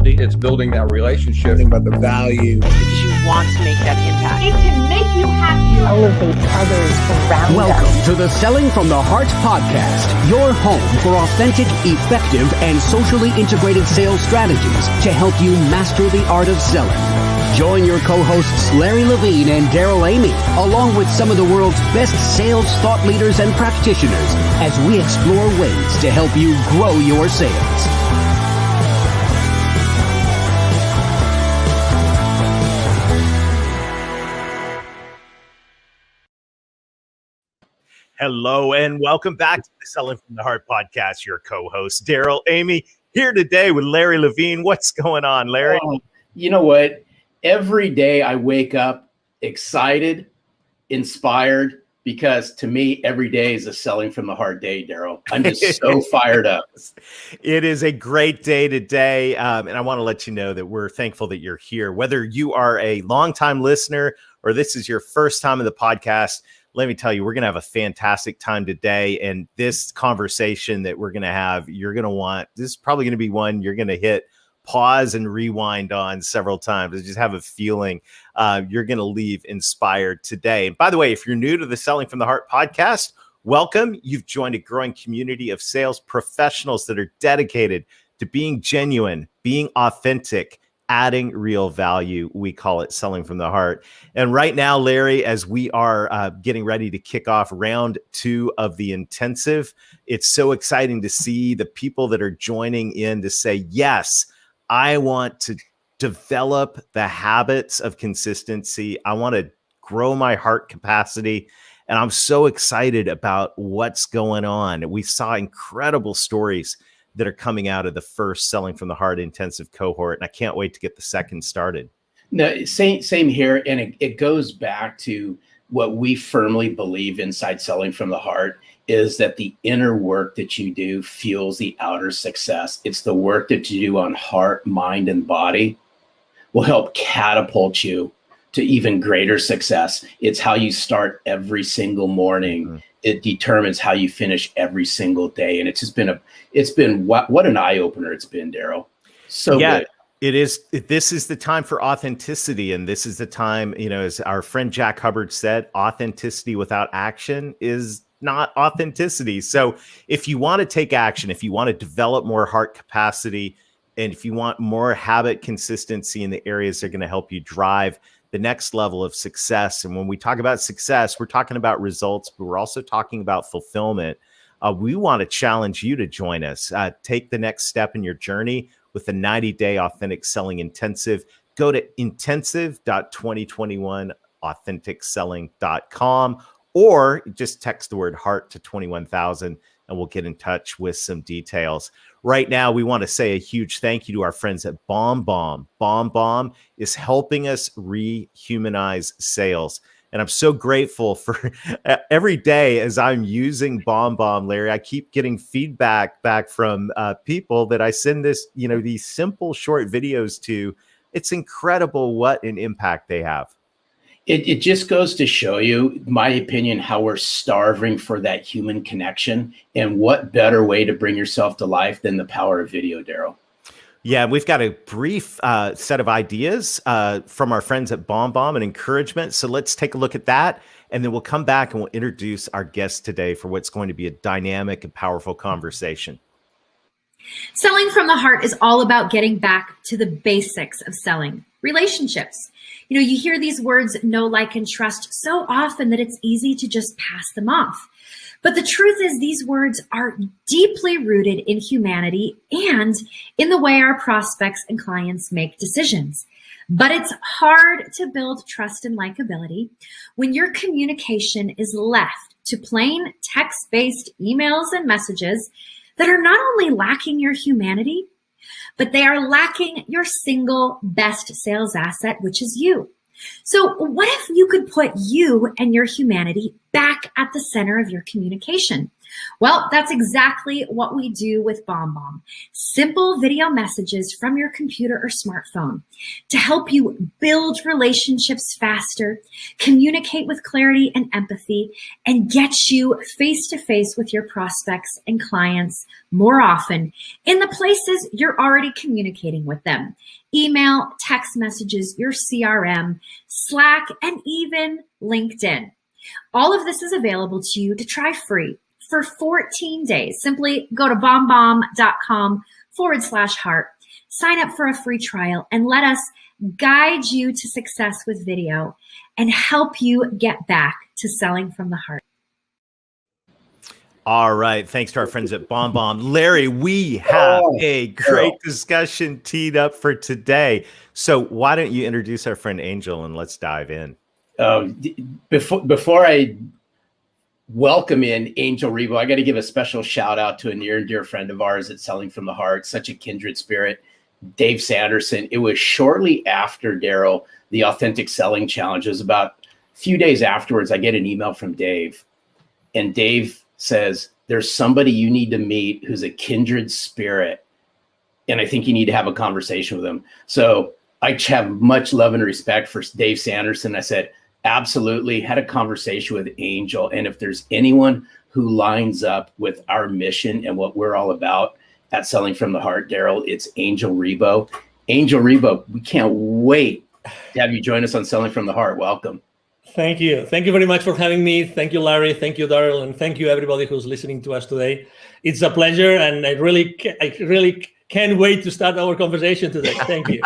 capacity. It's building that relationship. Think about the value. Because you want to make that impact. It can make you happy. Elevate others around Welcome us. to the Selling from the Heart podcast, your home for authentic, effective, and socially integrated sales strategies to help you master the art of selling. Join your co-hosts Larry Levine and Daryl Amy, along with some of the world's best sales thought leaders and practitioners, as we explore ways to help you grow your sales. Hello and welcome back to the Selling from the Heart podcast. Your co-host Daryl Amy here today with Larry Levine. What's going on, Larry? You know what? Every day I wake up excited, inspired, because to me, every day is a Selling from the Heart day, Daryl. I'm just so fired up. It is a great day today. And I want to let you know that we're thankful that you're here. Whether you are a longtime listener or this is your first time in the podcast, let me tell you, we're going to have a fantastic time today. And this conversation that we're going to have, you're going to want, this is probably going to be one you're going to hit pause and rewind on several times. I just have a feeling you're going to leave inspired today. And by the way, if you're new to the Selling from the Heart podcast, welcome. You've joined a growing community of sales professionals that are dedicated to being genuine, being authentic, adding real value. We call it Selling from the Heart. And right now, Larry, as we are getting ready to kick off round 2 of the intensive, it's so exciting to see the people that are joining in to say, yes, I want to develop the habits of consistency. I want to grow my heart capacity. And I'm so excited about what's going on. We saw incredible stories that are coming out of the first Selling from the Heart intensive cohort. And I can't wait to get the second started. No, same here. And it goes back to what we firmly believe inside Selling from the Heart is that the inner work that you do fuels the outer success. It's the work that you do on heart, mind, and body will help catapult you to even greater success. It's how you start every single morning. Mm-hmm. It determines how you finish every single day. And it's just been what an eye opener it's been, Daryl. So good. It is. This is the time for authenticity. And this is the time, as our friend Jack Hubbard said, authenticity without action is not authenticity. So if you want to take action, if you want to develop more heart capacity, and if you want more habit consistency in the areas that are going to help you drive the next level of success. And when we talk about success, we're talking about results, but we're also talking about fulfillment. We want to challenge you to join us. Take the next step in your journey with the 90-day authentic selling intensive. Go to intensive.2021authenticselling.com or just text the word heart to 21,000 and we'll get in touch with some details. Right now, we want to say a huge thank you to our friends at BombBomb. BombBomb is helping us rehumanize sales. And I'm so grateful for every day as I'm using BombBomb, Larry, I keep getting feedback back from people that I send these simple short videos to. It's incredible what an impact they have. It just goes to show you, my opinion, how we're starving for that human connection. And what better way to bring yourself to life than the power of video, Daryl? Yeah, we've got a brief set of ideas from our friends at BombBomb and encouragement. So let's take a look at that. And then we'll come back and we'll introduce our guest today for what's going to be a dynamic and powerful conversation. Selling from the Heart is all about getting back to the basics of selling, relationships. You hear these words, know, like, and trust so often that it's easy to just pass them off. But the truth is these words are deeply rooted in humanity and in the way our prospects and clients make decisions. But it's hard to build trust and likability when your communication is left to plain text-based emails and messages that are not only lacking your humanity, but they are lacking your single best sales asset, which is you. So what if you could put you and your humanity back at the center of your communication. Well, that's exactly what we do with BombBomb. Simple video messages from your computer or smartphone to help you build relationships faster, communicate with clarity and empathy, and get you face to face with your prospects and clients more often in the places you're already communicating with them. Email, text messages, your CRM, Slack, and even LinkedIn. All of this is available to you to try free for 14 days. Simply go to bombbomb.com/heart, sign up for a free trial, and let us guide you to success with video and help you get back to selling from the heart. All right. Thanks to our friends at BombBomb. Larry, we have a great discussion teed up for today. So why don't you introduce our friend Angel and let's dive in. Before I welcome in Angel Ribo, I got to give a special shout out to a near and dear friend of ours at Selling from the Heart, such a kindred spirit, Dave Sanderson. It was shortly after, Daryl, the Authentic Selling Challenge. It was about a few days afterwards, I get an email from Dave, and Dave says, there's somebody you need to meet who's a kindred spirit, and I think you need to have a conversation with him. So I have much love and respect for Dave Sanderson. I said, absolutely, had a conversation with Angel. And if there's anyone who lines up with our mission and what we're all about at Selling from the Heart, Daryl, it's Angel Ribo. Angel Ribo, we can't wait to have you join us on Selling from the Heart. Welcome. Thank you. Thank you very much for having me. Thank you, Larry. Thank you, Daryl. And thank you, everybody who's listening to us today. It's a pleasure. And I really can't wait to start our conversation today. Thank you.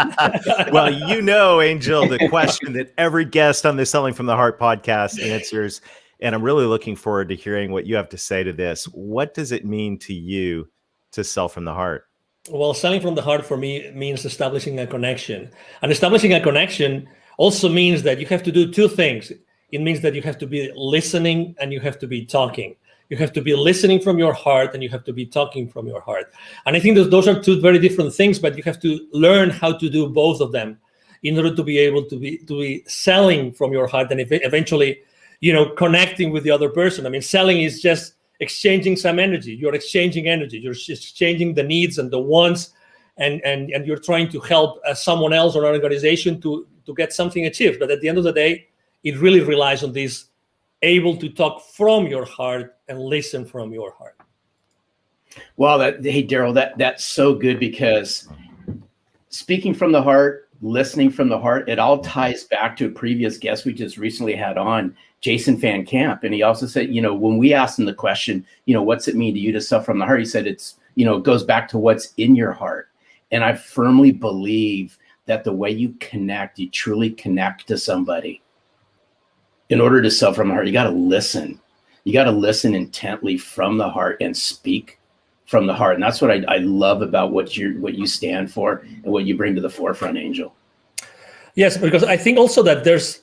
Well, you know, Angel, the question that every guest on the Selling from the Heart podcast answers, and I'm really looking forward to hearing what you have to say to this. What does it mean to you to sell from the heart? Well, selling from the heart for me means establishing a connection. And establishing a connection also means that you have to do two things. It means that you have to be listening and you have to be talking. You have to be listening from your heart and you have to be talking from your heart. And I think that those are two very different things, but you have to learn how to do both of them in order to be able to be selling from your heart and eventually, connecting with the other person. I mean, selling is just exchanging some energy. You're exchanging energy. You're just exchanging the needs and the wants, and you're trying to help someone else or an organization to get something achieved. But at the end of the day, it really relies on this able to talk from your heart and listen from your heart. Well, hey, Daryl, that's so good, because speaking from the heart, listening from the heart, it all ties back to a previous guest we just recently had on, Jason Van Camp. And he also said, when we asked him the question, what's it mean to you to sell from the heart? He said, it goes back to what's in your heart. And I firmly believe that the way you connect, you truly connect to somebody. In order to sell from the heart, you got to listen. You got to listen intently from the heart and speak from the heart. And that's what I love about what you stand for and what you bring to the forefront, Angel. Yes, because I think also that there's,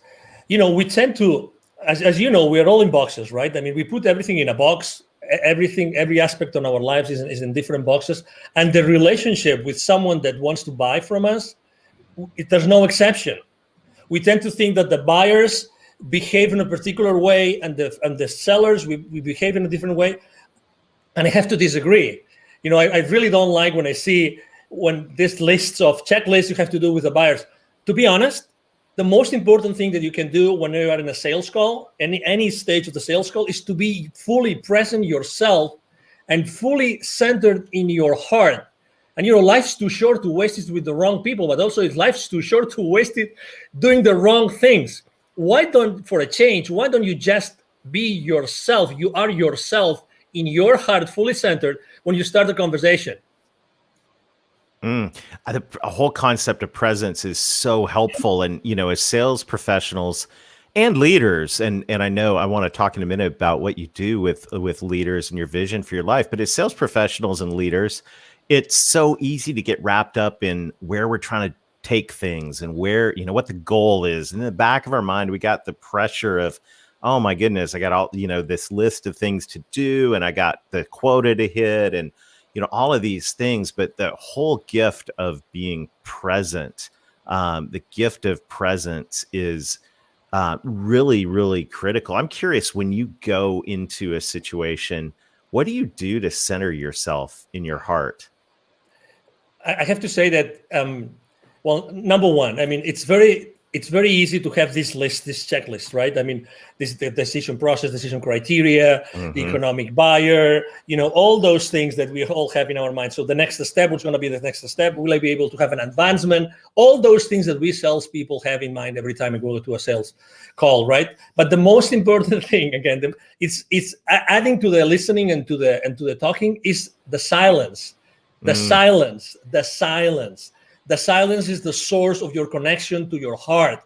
we tend to, as you know, we're all in boxes, right? I mean, we put everything in a box. Every aspect of our lives is in different boxes. And the relationship with someone that wants to buy from us, there's no exception. We tend to think that the buyers behave in a particular way and the sellers, we behave in a different way. And I have to disagree. I really don't like when I see this lists of checklists you have to do with the buyers. To be honest, the most important thing that you can do when you are in a sales call, any stage of the sales call, is to be fully present yourself and fully centered in your heart. And life's too short to waste it with the wrong people, but also life's too short to waste it doing the wrong things. For a change, why don't you just be yourself? You are yourself in your heart, fully centered when you start the conversation. A whole concept of presence is so helpful. And, as sales professionals and leaders, and I know I want to talk in a minute about what you do with leaders and your vision for your life, but as sales professionals and leaders, it's so easy to get wrapped up in where we're trying to take things and where, what the goal is. And in the back of our mind, we got the pressure of, oh my goodness, I got all, this list of things to do, and I got the quota to hit, and, all of these things. But the whole gift of being present, the gift of presence is really, really critical. I'm curious, when you go into a situation, what do you do to center yourself in your heart? I have to say that, well, number one, I mean, it's very easy to have this checklist, right? I mean, the decision process, decision criteria, the economic buyer, all those things that we all have in our mind. So the next step, what's going to be the next step? Will I be able to have an advancement? All those things that we salespeople have in mind every time we go to a sales call, right? But the most important thing, again, it's adding to the listening and to the talking is the silence. The silence. The silence is the source of your connection to your heart.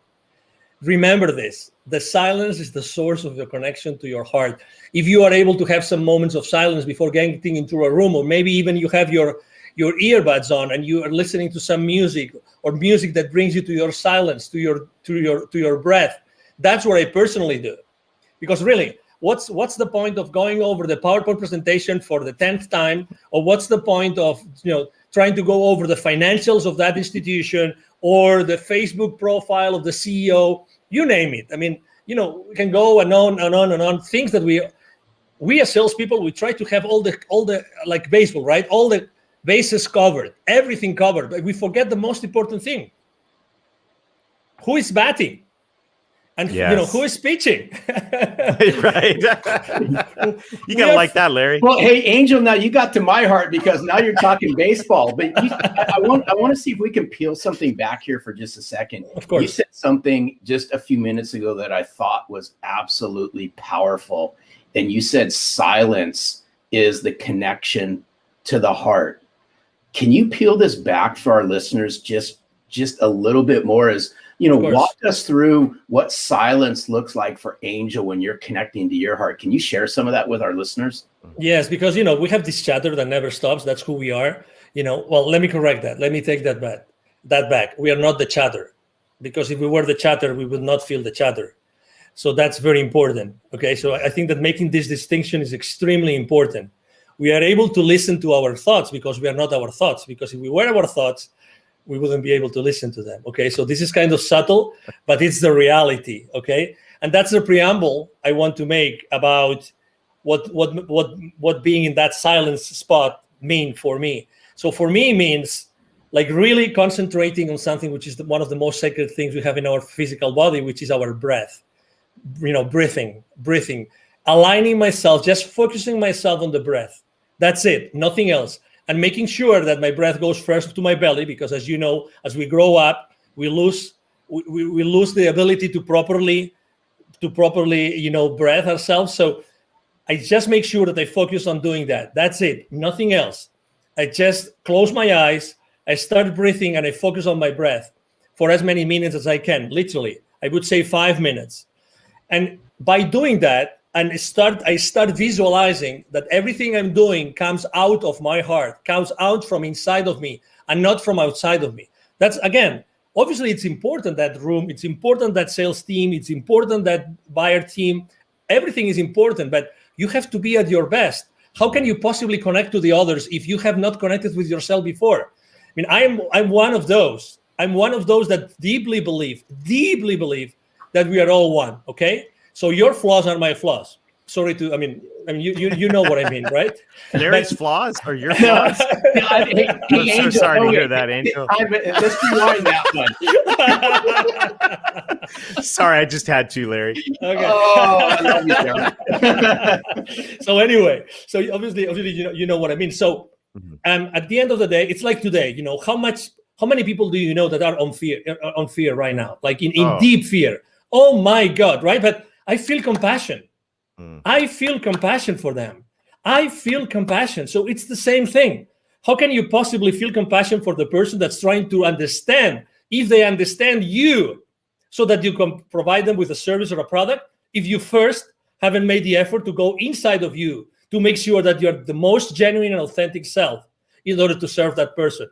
Remember this. The silence is the source of your connection to your heart. If you are able to have some moments of silence before getting into a room, or maybe even you have your earbuds on and you are listening to some music, or music that brings you to your silence, to your breath, that's what I personally do. Because really, what's the point of going over the PowerPoint presentation for the 10th time, or what's the point of trying to go over the financials of that institution or the Facebook profile of the CEO, you name it. I mean, we can go and on and on and on. Things that we as salespeople, we try to have all the like baseball, right? All the bases covered, everything covered, but we forget the most important thing. Who is batting? And who is pitching? Right. You gotta like that, Larry. Well, hey, Angel, now you got to my heart because now you're talking baseball. But I want to see if we can peel something back here for just a second. Of course. You said something just a few minutes ago that I thought was absolutely powerful. And you said silence is the connection to the heart. Can you peel this back for our listeners just a little bit more? As walk us through what silence looks like for Angel when you're connecting to your heart. Can you share some of that with our listeners? Yes, because, we have this chatter that never stops. That's who we are. Well, let me correct that. Let me take that back. We are not the chatter, because if we were the chatter, we would not feel the chatter. So that's very important. Okay. So I think that making this distinction is extremely important. We are able to listen to our thoughts because we are not our thoughts, because if we were our thoughts, we wouldn't be able to listen to them. Okay, so this is kind of subtle, but it's the reality. Okay, and that's the preamble I want to make about what being in that silence spot mean for me. So for me, it means like really concentrating on something which is one of the most sacred things we have in our physical body, which is our breath. Breathing, aligning myself, just focusing myself on the breath. That's it, nothing else. And making sure that my breath goes first to my belly, because as you know, as we grow up, we lose the ability to properly breathe ourselves. So I just make sure that I focus on doing that. That's it, nothing else. I just close my eyes, I start breathing, and I focus on my breath for as many minutes as I can. Literally, I would say 5 minutes. And by doing that, and I start visualizing that everything I'm doing comes out of my heart, comes out from inside of me and not from outside of me. That's, again, obviously it's important, that room, it's important, that sales team, it's important, that buyer team, everything is important, but you have to be at your best. How can you possibly connect to the others if you have not connected with yourself before? I mean, I'm one of those. I'm one of those that deeply believe that we are all one, okay? So your flaws are my flaws. Sorry to, I mean, you know what I mean, right? Larry's flaws or your flaws? I'm so sorry to hear that, Angel. Let's rewind that one. Sorry, I just had to, Larry. Okay. Oh, I love you, Jeremy. So anyway, so obviously, you know what I mean. So, at the end of the day, it's like today. How many people do you know that are on fear right now, like in deep fear? Oh my God, right? But I feel compassion. I feel compassion for them. I feel compassion. So it's the same thing. How can you possibly feel compassion for the person that's trying to understand, if they understand you, so that you can provide them with a service or a product, if you first haven't made the effort to go inside of you to make sure that you're the most genuine and authentic self in order to serve that person?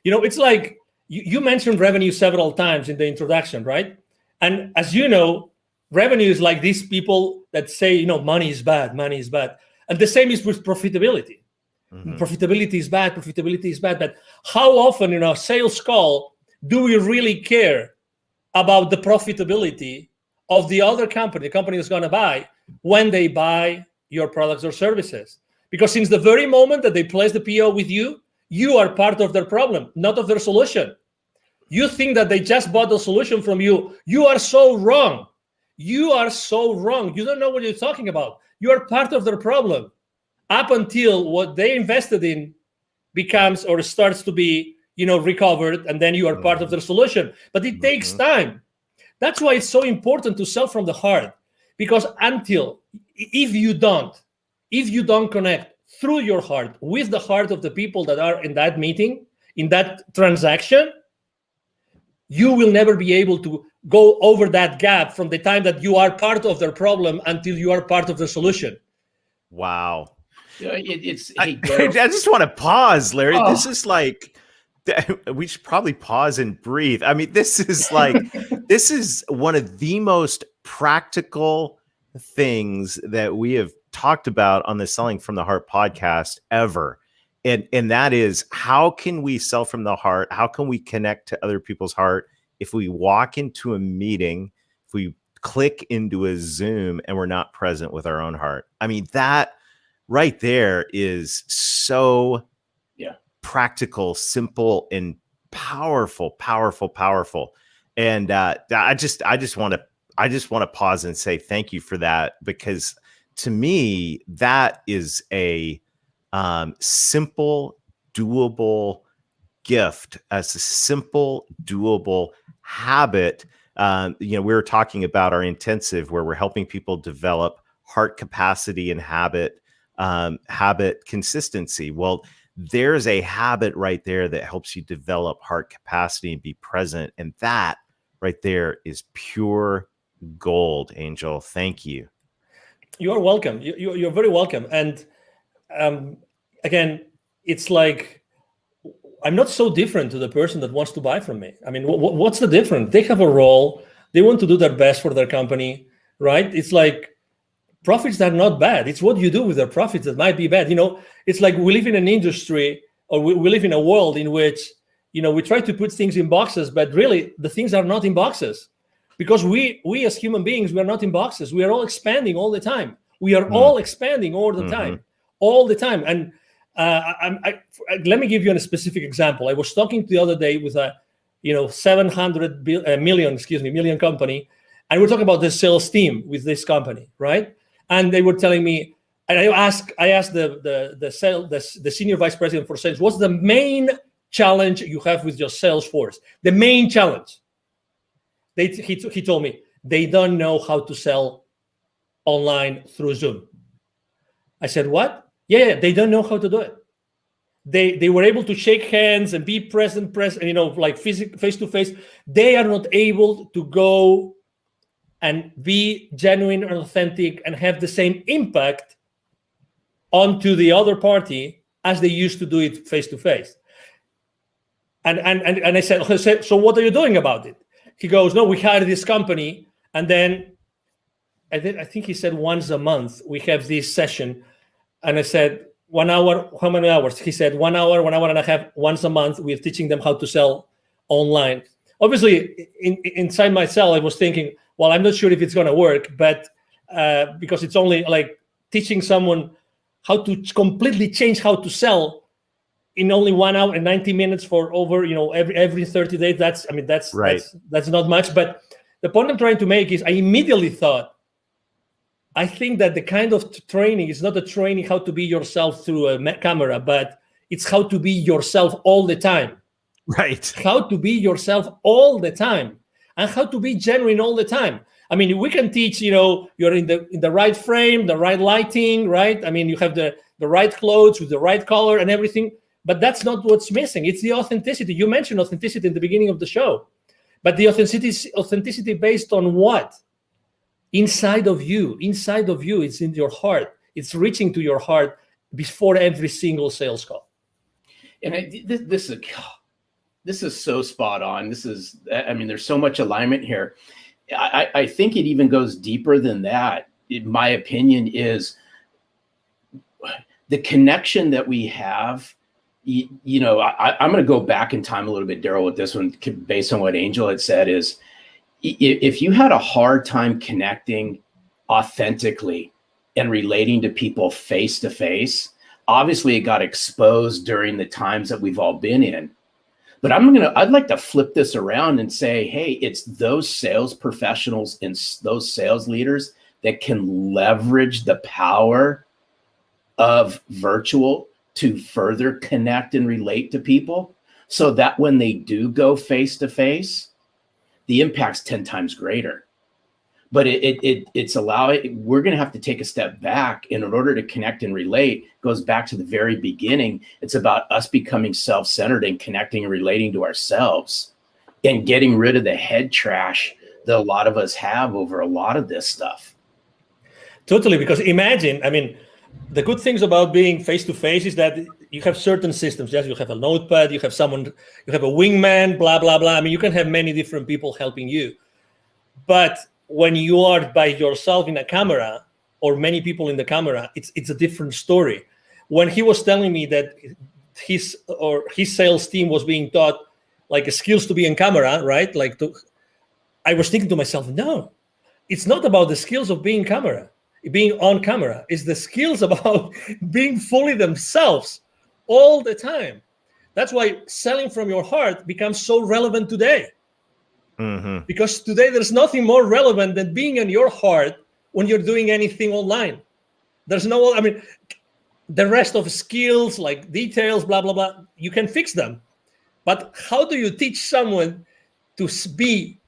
It's like you mentioned revenue several times in the introduction, right? And as you know, revenue is like these people that say, money is bad. And the same is with profitability. Profitability is bad. But how often in our sales call do we really care about the profitability of the other company, the company that's going to buy, when they buy your products or services. Because since the very moment that they place the PO with you, you are part of their problem, not of their solution. You think that they just bought the solution from you. You are so wrong. You are so wrong. You don't know what you're talking about. You are part of their problem up until what they invested in becomes or starts to be, recovered, and then you are part of their solution. But it takes time. That's why it's so important to sell from the heart, because if you don't connect through your heart with the heart of the people that are in that meeting, in that transaction, you will never be able to go over that gap from the time that you are part of their problem until you are part of the solution. Wow. I just want to pause, Larry. This is like, we should probably pause and breathe. I mean, this is like, this is one of the most practical things that we have talked about on the Selling from the Heart podcast ever. And that is, how can we sell from the heart? How can we connect to other people's heart if we walk into a meeting, if we click into a Zoom and we're not present with our own heart? I mean, that right there is so practical, simple, and powerful. And I just want to pause and say thank you for that, because to me, that is a simple, doable gift, as a simple, doable habit. We were talking about our intensive, where we're helping people develop heart capacity and habit consistency. Well, there's a habit right there that helps you develop heart capacity and be present. And that right there is pure gold, Angel. Thank you. You are welcome. You're very welcome. And again, it's like, I'm not so different to the person that wants to buy from me. I mean, what's the difference? They have a role. They want to do their best for their company, right? It's like, profits are not bad. It's what you do with their profits that might be bad. It's like we live in an industry, or we live in a world in which, we try to put things in boxes, but really the things are not in boxes, because we as human beings, we are not in boxes. We are all expanding all the time. We are all expanding all the time, all the time. And let me give you a specific example. I was talking the other day with a 700 million company, and we're talking about the sales team with this company, right? And they were telling me, and I asked the senior vice president for sales, what's the main challenge you have with your sales force? The main challenge. He told me they don't know how to sell online through Zoom. I said, what? Yeah, they don't know how to do it. They were able to shake hands and be present, like face to face. They are not able to go and be genuine and authentic and have the same impact onto the other party as they used to do it face to face. And I said, so what are you doing about it? He goes, no, we hired this company, and then I think he said once a month we have this session. And I said, 1 hour, how many hours? He said 1 hour, 1 hour and a half, once a month. We're teaching them how to sell online. Obviously, inside myself, I was thinking, well, I'm not sure if it's going to work, but because it's only like teaching someone how to completely change how to sell in only 1 hour and 90 minutes for over, every 30 days. That's right. That's not much. But the point I'm trying to make is I immediately thought, I think that the kind of training is not a training how to be yourself through a camera, but it's how to be yourself all the time. Right. How to be yourself all the time, and how to be genuine all the time. I mean, we can teach, you're in the right frame, the right lighting, right? I mean, you have the right clothes with the right color and everything, but that's not what's missing. It's the authenticity. You mentioned authenticity in the beginning of the show, but the authenticity based on what? Inside of you, it's in your heart. It's reaching to your heart before every single sales call. And this is so spot on. There's so much alignment here. I think it even goes deeper than that. In my opinion, is the connection that we have. I'm going to go back in time a little bit, Daryl, with this one, based on what Angel had said. Is if you had a hard time connecting authentically and relating to people face to face, obviously it got exposed during the times that we've all been in. But I'd like to flip this around and say, hey, it's those sales professionals and those sales leaders that can leverage the power of virtual to further connect and relate to people, so that when they do go face to face, the impact's 10 times greater. But we're going to have to take a step back. And in order to connect and relate, goes back to the very beginning. It's about us becoming self-centered and connecting and relating to ourselves and getting rid of the head trash that a lot of us have over a lot of this stuff. Totally, because imagine, I mean, the good things about being face-to-face is that you have certain systems. Yes, you have a notepad, you have someone, you have a wingman, blah, blah, blah. I mean, you can have many different people helping you. But when you are by yourself in a camera or many people in the camera, it's a different story. When he was telling me that his sales team was being taught like skills to be in camera, right? I was thinking to myself, no, it's not about the skills of being on camera. It's the skills about being fully themselves all the time. That's why selling from your heart becomes so relevant today. Mm-hmm. Because today there's nothing more relevant than being in your heart when you're doing anything online. There's the rest of skills like details, blah, blah, blah, you can fix them. But how do you teach someone to be,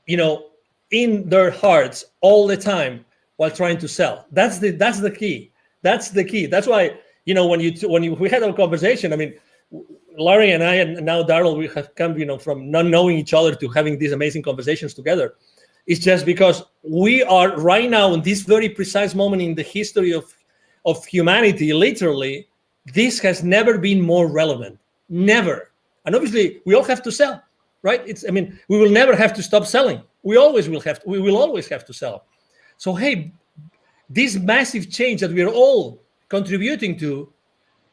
in their hearts all the time while trying to sell? That's the key. That's the key. That's why, when we had our conversation, I mean, Larry and I, and now Daryl, we have come, from not knowing each other to having these amazing conversations together. It's just because we are right now in this very precise moment in the history of humanity, literally, this has never been more relevant. Never. And obviously, we all have to sell, right? We will never have to stop selling. We will always have to sell. So, hey, this massive change that we are all contributing to,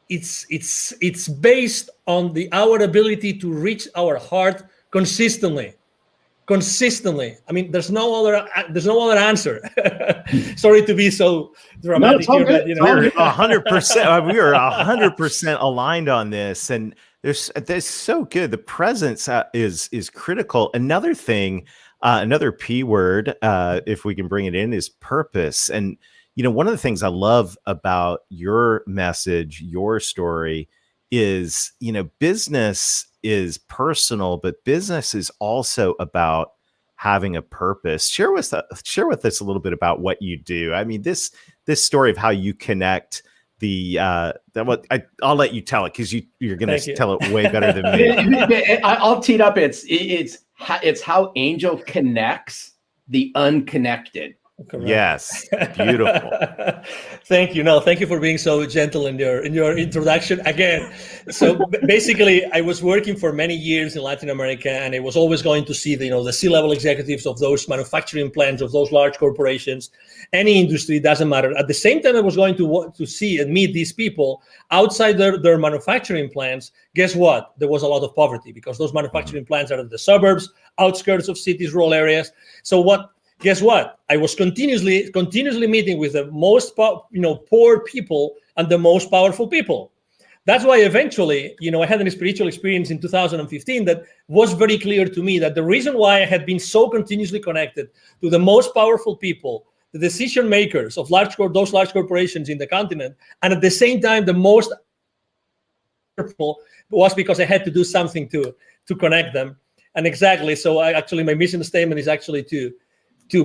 it's based on our ability to reach our heart consistently. I mean, there's no other answer. Sorry to be so dramatic here, but we're 100%. We are 100% aligned on this, and there's so good. The presence is critical. Another thing, another P word, if we can bring it in, is purpose. And one of the things I love about your message, your story, is, business is personal, but business is also about having a purpose. Share with us a little bit about what you do. I mean, this story of how you connect I'll let you tell it, because you're going to tell it way better than me. I'll tee it up. It's how Angel connects the unconnected. Correct. Yes, beautiful. Thank you. No, thank you for being so gentle in your introduction again. So basically, I was working for many years in Latin America, and I was always going to see the C-level executives of those manufacturing plants, of those large corporations, any industry, doesn't matter. At the same time, I was going to see and meet these people outside their manufacturing plants. Guess what? There was a lot of poverty, because those manufacturing plants are in the suburbs, outskirts of cities, rural areas. So guess what? I was continuously meeting with the most poor people and the most powerful people. That's why eventually, I had a spiritual experience in 2015 that was very clear to me that the reason why I had been so continuously connected to the most powerful people, the decision makers of those large corporations in the continent, and at the same time the most powerful, was because I had to do something to connect them. And exactly, so my mission statement is actually to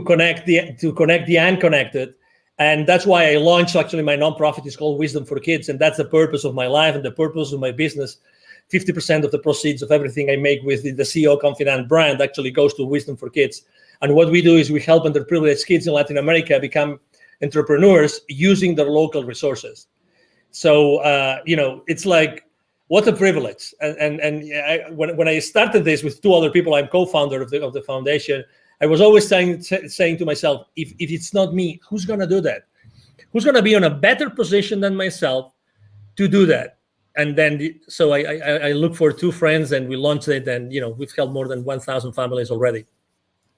connect the unconnected. And that's why I launched my nonprofit. Is called Wisdom for Kids. And that's the purpose of my life and the purpose of my business. 50% of the proceeds of everything I make with the CEO Confidant brand actually goes to Wisdom for Kids. And what we do is we help underprivileged kids in Latin America become entrepreneurs using their local resources. So, it's like, what a privilege. When I started this with two other people, I'm co-founder of the foundation. I was always saying to myself, if it's not me, who's going to do that? Who's going to be in a better position than myself to do that? And then, so I look for two friends, and we launched it, and we've helped more than 1,000 families already.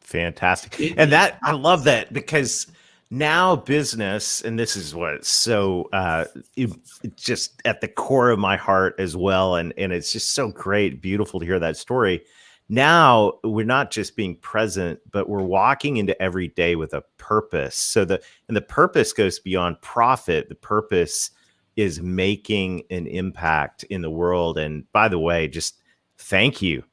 Fantastic. And that, I love that, because now business, and this is what's so it's just at the core of my heart as well. And it's just so great, beautiful to hear that story. Now we're not just being present, but we're walking into every day with a purpose. So the purpose goes beyond profit. The purpose is making an impact in the world. And by the way, just thank you.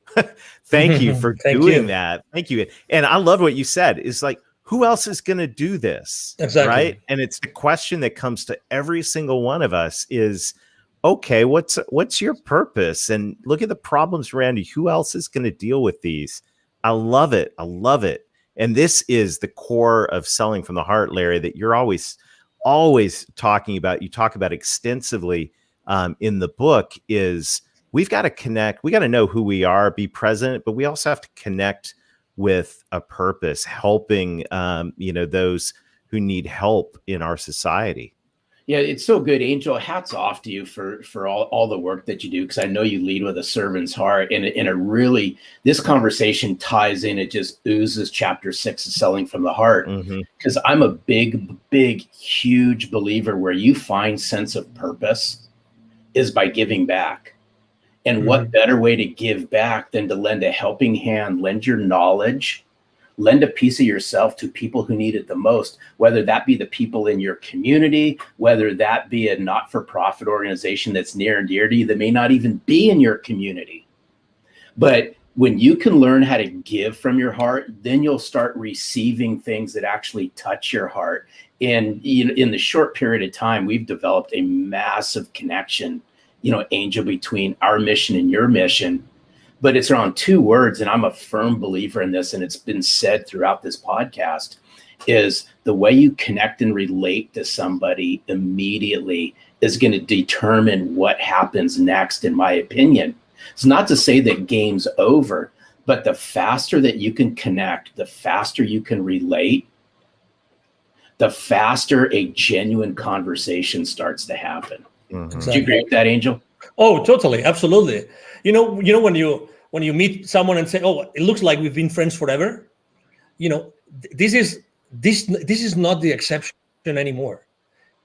Thank you for doing that. Thank you. And I love what you said, is like, who else is going to do this? Exactly. Right. And it's the question that comes to every single one of us is, okay, what's your purpose? And look at the problems around you. Who else is going to deal with these? I love it. I love it. And this is the core of Selling from the Heart, Larry, that you're always talking about. You talk about extensively in the book. Is we've got to connect. We got to know who we are, be present, but we also have to connect with a purpose, helping those who need help in our society. Yeah, it's so good, Angel. Hats off to you for all the work that you do, because I know you lead with a servant's heart, and it really, this conversation ties in. It just oozes chapter 6 of Selling from the Heart, because I'm a big, huge believer where you find sense of purpose is by giving back. And what better way to give back than to lend a helping hand, lend your knowledge, lend a piece of yourself to people who need it the most, whether that be the people in your community, whether that be a not-for-profit organization that's near and dear to you that may not even be in your community. But when you can learn how to give from your heart, then you'll start receiving things that actually touch your heart. And in the short period of time, we've developed a massive connection, Angel, between our mission and your mission. But it's around two words, and I'm a firm believer in this, and it's been said throughout this podcast, is the way you connect and relate to somebody immediately is going to determine what happens next, in my opinion. It's not to say that game's over, but the faster that you can connect, the faster you can relate, the faster a genuine conversation starts to happen. Exactly. Do you agree with that, Angel? Oh, totally. Absolutely. When you meet someone and say, oh, it looks like we've been friends forever, this is not the exception anymore.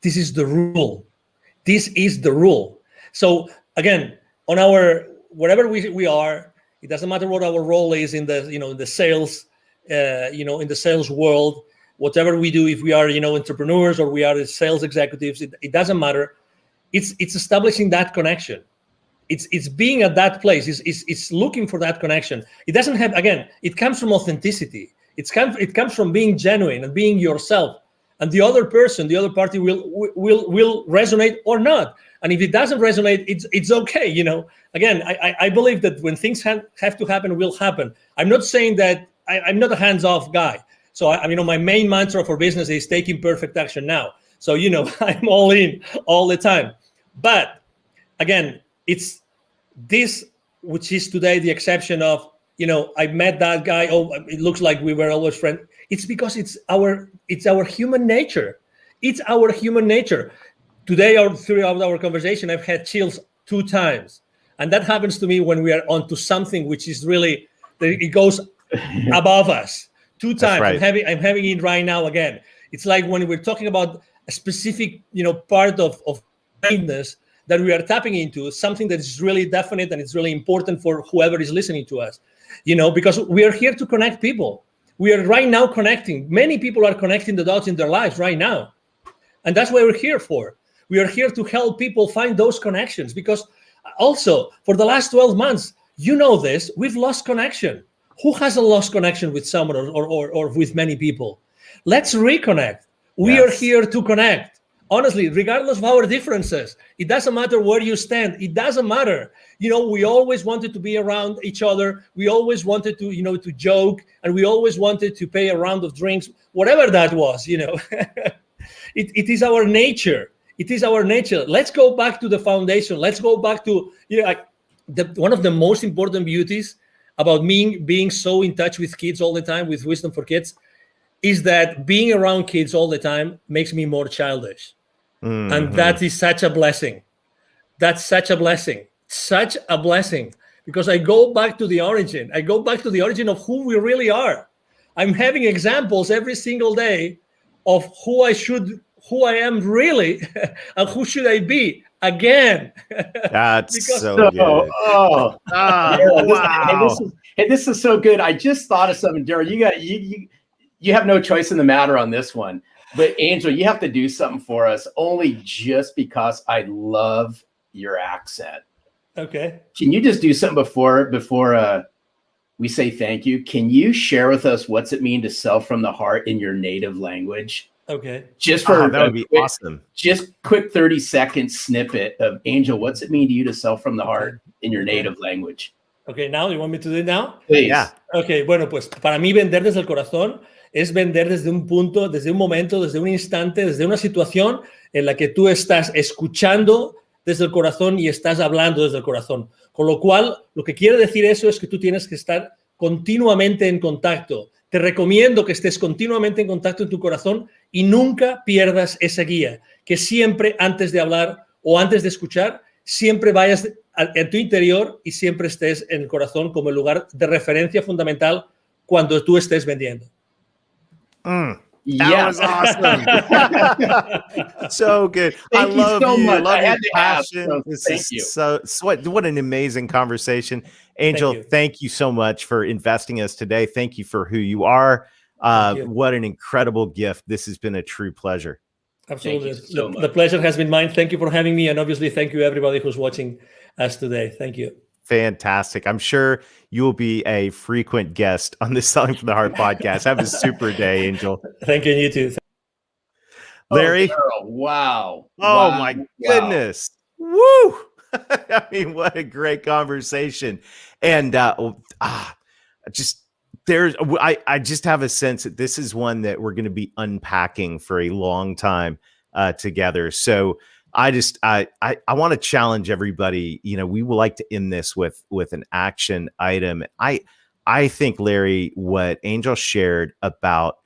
This is the rule. This is the rule. So again, on wherever we are, it doesn't matter what our role is in the sales, in the sales world, whatever we do, if we are, entrepreneurs or we are sales executives, it doesn't matter. It's establishing that connection. It's being at that place. It's looking for that connection. It doesn't have, again, it comes from authenticity. It comes from being genuine and being yourself. And the other person, the other party will resonate or not. And if it doesn't resonate, it's okay. Again, I believe that when things have to happen, will happen. I'm not saying that I'm not a hands-off guy. So my main mantra for business is taking perfect action now. So, I'm all in all the time. But again, it's this, which is today the exception of, I met that guy. Oh, it looks like we were always friends. It's because it's our human nature. It's our human nature. Today, or throughout our conversation, I've had chills 2 times. And that happens to me when we are onto something which is really, it goes above us. 2 times. Right. I'm having it right now again. It's like when we're talking about a specific, part of kindness that we are tapping into, something that is really definite and it's really important for whoever is listening to us, because we are here to connect people. We are right now connecting. Many people are connecting the dots in their lives right now. And that's what we're here for. We are here to help people find those connections, because also for the last 12 months, this, we've lost connection. Who hasn't lost connection with someone or with many people? Let's reconnect. We are here to connect. Honestly, regardless of our differences, it doesn't matter where you stand. It doesn't matter. We always wanted to be around each other. We always wanted to, to joke, and we always wanted to pay a round of drinks, whatever that was, It is our nature. It is our nature. Let's go back to the foundation. Let's go back to, one of the most important beauties about me being so in touch with kids all the time, with Wisdom for Kids, is that being around kids all the time makes me more childish. Mm-hmm. And that is such a blessing. That's such a blessing. Such a blessing. Because I go back to the origin. I go back to the origin of who we really are. I'm having examples every single day of who I am really, and who should I be again. That's Because- so good. Oh, Daryl, Wow. this is so good. I just thought of something, Daryl. You have no choice in the matter on this one. But Angel, you have to do something for us, only just because I love your accent. Okay. Can you just do something before we say thank you? Can you share with us what's it mean to sell from the heart in your native language? Okay. Just for That would be awesome. Just quick 30-second snippet of Angel. What's it mean to you to sell from the heart in your Okay. native language? Okay, now you want me to do it now? Please. Yeah. Ok, bueno, pues para mí vender desde el corazón es vender desde un punto, desde un momento, desde un instante, desde una situación en la que tú estás escuchando desde el corazón y estás hablando desde el corazón. Con lo cual, lo que quiere decir eso es que tú tienes que estar continuamente en contacto. Te recomiendo que estés continuamente en contacto en tu corazón y nunca pierdas esa guía. Que siempre antes de hablar o antes de escuchar, siempre vayas en tu interior y siempre estés en el corazón como el lugar de referencia fundamental cuando tú estés vendiendo. That Yes. was awesome. So good. Thank I you love so you. much. Love I your had to ask, passion. so This thank is you. so what an amazing conversation. Angel, you. thank you so much for investing us today. Thank you for who you are. Thank you. What an incredible gift. This has been a true pleasure. Absolutely. Thank you so much. The pleasure has been mine. Thank you for having me. And obviously, thank you everybody who's watching us today. Thank you. Fantastic. I'm sure you will be a frequent guest on the Selling from the Heart podcast. Have a super day, Angel. Thank you, and you too. Larry. Oh, Daryl, wow. Oh Wow. my Wow. goodness. Woo. I mean, what a great conversation. And just there's I just have a sense that this is one that we're going to be unpacking for a long time together. So I want to challenge everybody. You know, we would like to end this with an action item. I think, Larry, what Angel shared about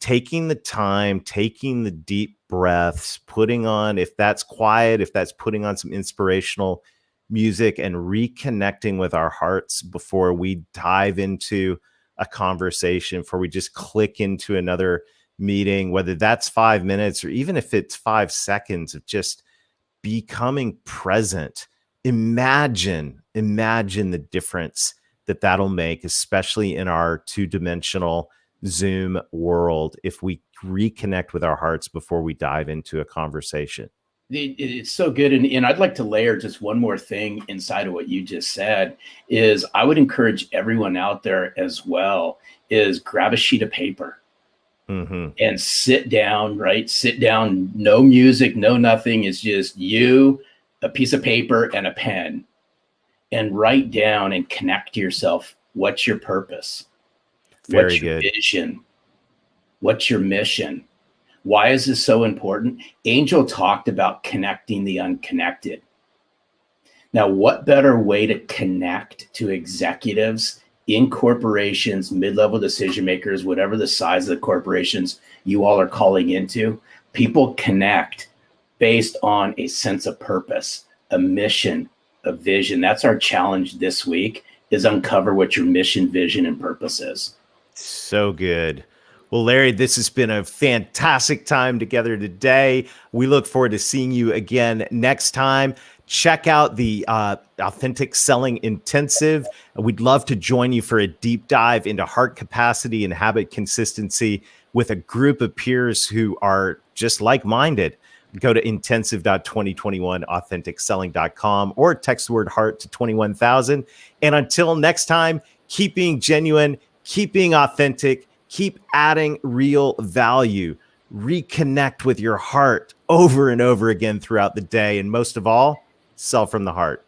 taking the time, taking the deep breaths, putting on, if that's quiet, if that's putting on some inspirational music and reconnecting with our hearts before we dive into a conversation, before we just click into another meeting, whether that's 5 minutes or even if it's 5 seconds of just becoming present. Imagine the difference that'll make, especially in our two-dimensional Zoom world, if we reconnect with our hearts before we dive into a conversation. It's so good. And I'd like to layer just one more thing inside of what you just said is I would encourage everyone out there as well is grab a sheet of paper and sit down, right? Sit down, no music, no nothing. It's just you, a piece of paper and a pen, and write down and connect to yourself. What's your purpose? What's your vision? What's your mission? Why is this so important? Angel talked about connecting the unconnected. Now, what better way to connect to executives in corporations, mid-level decision makers, whatever the size of the corporations you all are calling into? People connect based on a sense of purpose, a mission, a vision. That's our challenge this week, is uncover what your mission, vision, and purpose is. So good. Well, Larry, this has been a fantastic time together today. We look forward to seeing you again next time. Check out the Authentic Selling Intensive. We'd love to join you for a deep dive into heart capacity and habit consistency with a group of peers who are just like-minded. Go to intensive.2021authenticselling.com or text the word heart to 21,000. And until next time, keep being genuine, keep being authentic, keep adding real value. Reconnect with your heart over and over again throughout the day. And most of all, sell from the heart.